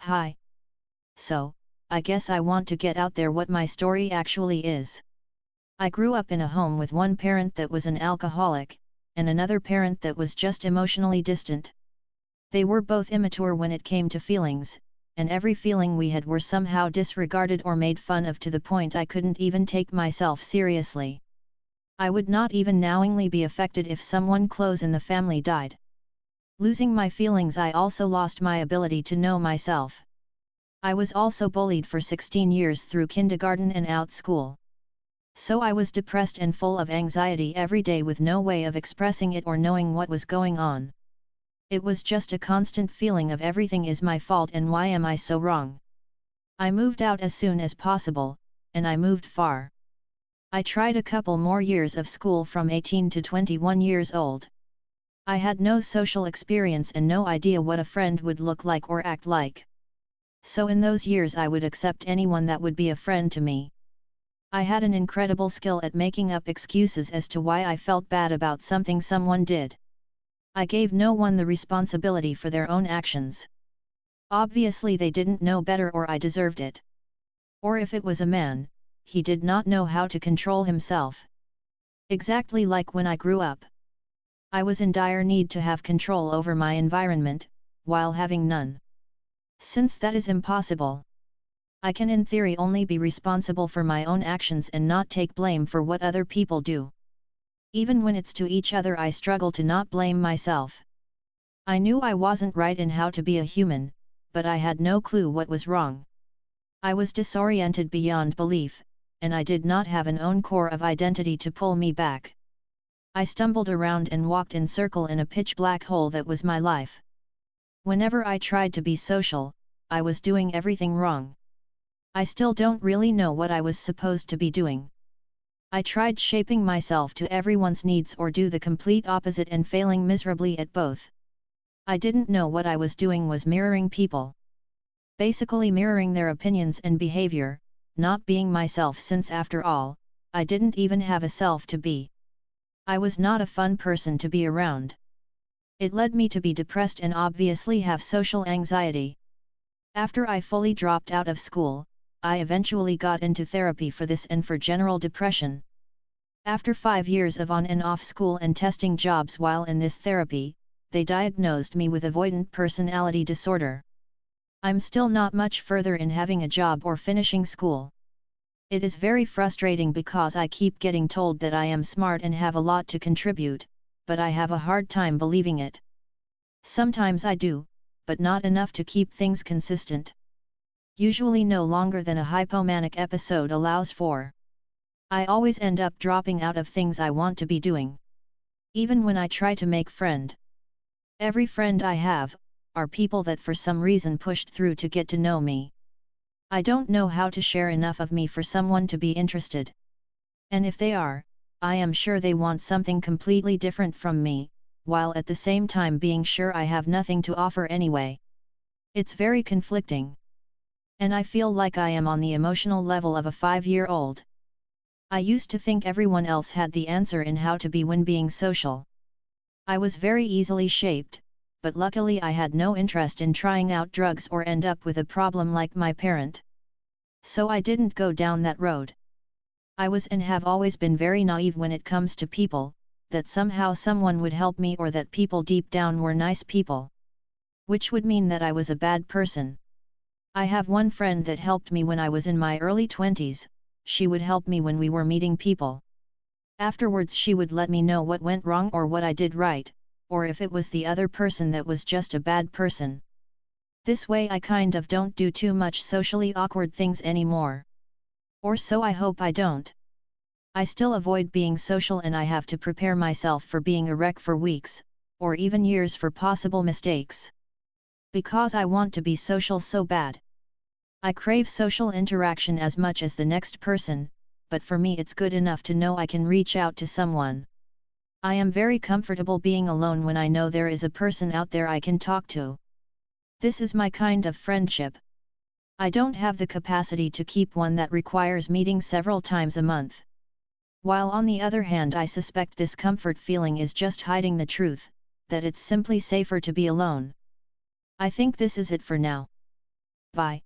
Hi. So, I guess I want to get out there what my story actually is. I grew up in a home with one parent that was an alcoholic, and another parent that was just emotionally distant. They were both immature when it came to feelings, and every feeling we had were somehow disregarded or made fun of to the point I couldn't even take myself seriously. I would not even knowingly be affected if someone close in the family died. Losing my feelings, I also lost my ability to know myself. I was also bullied for 16 years through kindergarten and out school. So I was depressed and full of anxiety every day with no way of expressing it or knowing what was going on. It was just a constant feeling of everything is my fault and why am I so wrong. I moved out as soon as possible, and I moved far. I tried a couple more years of school from 18 to 21 years old. I had no social experience and no idea what a friend would look like or act like. So in those years I would accept anyone that would be a friend to me. I had an incredible skill at making up excuses as to why I felt bad about something someone did. I gave no one the responsibility for their own actions. Obviously they didn't know better or I deserved it. Or if it was a man, he did not know how to control himself. Exactly like when I grew up. I was in dire need to have control over my environment, while having none. Since that is impossible, I can in theory only be responsible for my own actions and not take blame for what other people do. Even when it's to each other, I struggle to not blame myself. I knew I wasn't right in how to be a human, but I had no clue what was wrong. I was disoriented beyond belief, and I did not have an own core of identity to pull me back. I stumbled around and walked in circle in a pitch black hole that was my life. Whenever I tried to be social, I was doing everything wrong. I still don't really know what I was supposed to be doing. I tried shaping myself to everyone's needs or do the complete opposite and failing miserably at both. I didn't know what I was doing was mirroring people. Basically mirroring their opinions and behavior, not being myself since after all, I didn't even have a self to be. I was not a fun person to be around. It led me to be depressed and obviously have social anxiety. After I fully dropped out of school, I eventually got into therapy for this and for general depression. After 5 years of on and off school and testing jobs while in this therapy, they diagnosed me with avoidant personality disorder. I'm still not much further in having a job or finishing school. It is very frustrating because I keep getting told that I am smart and have a lot to contribute, but I have a hard time believing it. Sometimes I do, but not enough to keep things consistent. Usually no longer than a hypomanic episode allows for. I always end up dropping out of things I want to be doing. Even when I try to make friend. Every friend I have, are people that for some reason pushed through to get to know me. I don't know how to share enough of me for someone to be interested. And if they are, I am sure they want something completely different from me, while at the same time being sure I have nothing to offer anyway. It's very conflicting. And I feel like I am on the emotional level of a 5-year-old. I used to think everyone else had the answer in how to be when being social. I was very easily shaped, but luckily I had no interest in trying out drugs or end up with a problem like my parent. So I didn't go down that road. I was and have always been very naive when it comes to people, that somehow someone would help me or that people deep down were nice people. Which would mean that I was a bad person. I have one friend that helped me when I was in my early 20s, she would help me when we were meeting people. Afterwards she would let me know what went wrong or what I did right, or if it was the other person that was just a bad person. This way I kind of don't do too much socially awkward things anymore. Or so I hope I don't. I still avoid being social and I have to prepare myself for being a wreck for weeks, or even years for possible mistakes. Because I want to be social so bad. I crave social interaction as much as the next person, but for me it's good enough to know I can reach out to someone. I am very comfortable being alone when I know there is a person out there I can talk to. This is my kind of friendship. I don't have the capacity to keep one that requires meeting several times a month. While on the other hand I suspect this comfort feeling is just hiding the truth, that it's simply safer to be alone. I think this is it for now. Bye.